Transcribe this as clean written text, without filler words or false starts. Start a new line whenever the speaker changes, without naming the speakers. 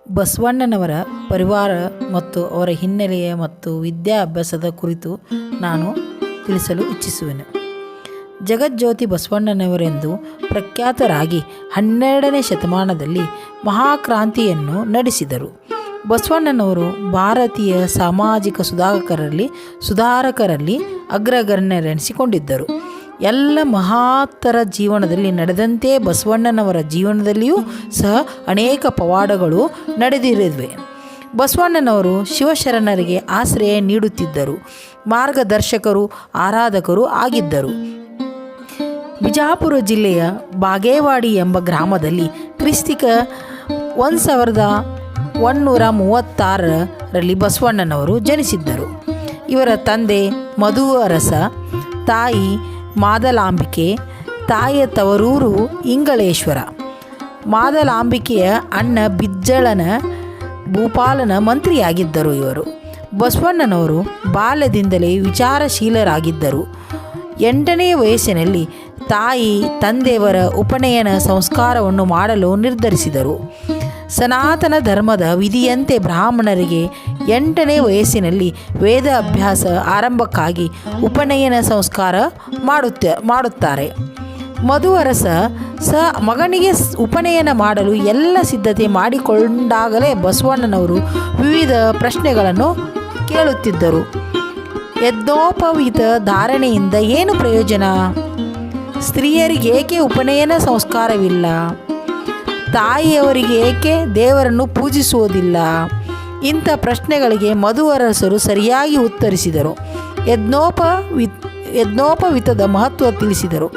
ಬಸವಣ್ಣನವರ ಪರಿವಾರ ಮತ್ತು ಅವರ ಹಿನ್ನೆಲೆಯ ಮತ್ತು ವಿದ್ಯಾಭ್ಯಾಸದ ಕುರಿತು ನಾನು ತಿಳಿಸಲು ಇಚ್ಛಿಸುವೆನು. ಜಗಜ್ಯೋತಿ ಬಸವಣ್ಣನವರೆಂದು ಪ್ರಖ್ಯಾತರಾಗಿ 12ನೇ ಶತಮಾನದಲ್ಲಿ ಮಹಾಕ್ರಾಂತಿಯನ್ನು ನಡೆಸಿದರು. ಬಸವಣ್ಣನವರು ಭಾರತೀಯ ಸಾಮಾಜಿಕ ಸುಧಾರಕರಲ್ಲಿ ಅಗ್ರಗಣ್ಯರೆನಿಸಿಕೊಂಡಿದ್ದರು. ಎಲ್ಲ ಮಹಾತ್ತರ ಜೀವನದಲ್ಲಿ ನಡೆದಂತೆ ಬಸವಣ್ಣನವರ ಜೀವನದಲ್ಲಿಯೂ ಸಹ ಅನೇಕ ಪವಾಡಗಳು ನಡೆದಿರುವೆ. ಬಸವಣ್ಣನವರು ಶಿವಶರಣರಿಗೆ ಆಶ್ರಯ ನೀಡುತ್ತಿದ್ದರು, ಮಾರ್ಗದರ್ಶಕರು, ಆರಾಧಕರು ಆಗಿದ್ದರು. ಬಿಜಾಪುರ ಜಿಲ್ಲೆಯ ಬಾಗೇವಾಡಿ ಎಂಬ ಗ್ರಾಮದಲ್ಲಿ ಕ್ರಿಸ್ತಿಕ 1136ರಲ್ಲಿ ಬಸವಣ್ಣನವರು ಜನಿಸಿದ್ದರು. ಇವರ ತಂದೆ ಮಧು ಅರಸ, ತಾಯಿ ಮಾದಲಾಂಬಿಕೆ, ತಾಯಿಯ ತವರೂರು ಇಂಗಳೇಶ್ವರ. ಮಾದಲಾಂಬಿಕೆಯ ಅಣ್ಣ ಬಿಜ್ಜಳನ ಭೂಪಾಲನ ಮಂತ್ರಿಯಾಗಿದ್ದರು. ಇವರು ಬಸವಣ್ಣನವರು ಬಾಲ್ಯದಿಂದಲೇ ವಿಚಾರಶೀಲರಾಗಿದ್ದರು. 8ನೇ ವಯಸ್ಸಿನಲ್ಲಿ ತಾಯಿ ತಂದೆಯವರ ಉಪನಯನ ಸಂಸ್ಕಾರವನ್ನು ಮಾಡಲು ನಿರ್ಧರಿಸಿದರು. ಸನಾತನ ಧರ್ಮದ ವಿಧಿಯಂತೆ ಬ್ರಾಹ್ಮಣರಿಗೆ 8ನೇ ವಯಸ್ಸಿನಲ್ಲಿ ವೇದ ಅಭ್ಯಾಸ ಆರಂಭಕ್ಕಾಗಿ ಉಪನಯನ ಸಂಸ್ಕಾರ ಮಾಡುತ್ತಾರೆ. ಮಧು ಅರಸ ಮಗನಿಗೆ ಉಪನಯನ ಮಾಡಲು ಎಲ್ಲ ಸಿದ್ಧತೆ ಮಾಡಿಕೊಂಡಾಗಲೇ ಬಸವಣ್ಣನವರು ವಿವಿಧ ಪ್ರಶ್ನೆಗಳನ್ನು ಕೇಳುತ್ತಿದ್ದರು. ಯಜ್ಞೋಪವೀತ ಧಾರಣೆಯಿಂದ ಏನು ಪ್ರಯೋಜನ? ಸ್ತ್ರೀಯರಿಗೆ ಏಕೆ ಉಪನಯನ ಸಂಸ್ಕಾರವಿಲ್ಲ? ತಾಯಿಯವರಿಗೆ ಏಕೆ ದೇವರನ್ನು ಪೂಜಿಸುವುದಿಲ್ಲ? ಇಂಥ ಪ್ರಶ್ನೆಗಳಿಗೆ ಮಧು ಅರಸರು ಸರಿಯಾಗಿ ಉತ್ತರಿಸಿದರು. ಯಜ್ಞೋಪವೀತದ ಮಹತ್ವ ತಿಳಿಸಿದರು.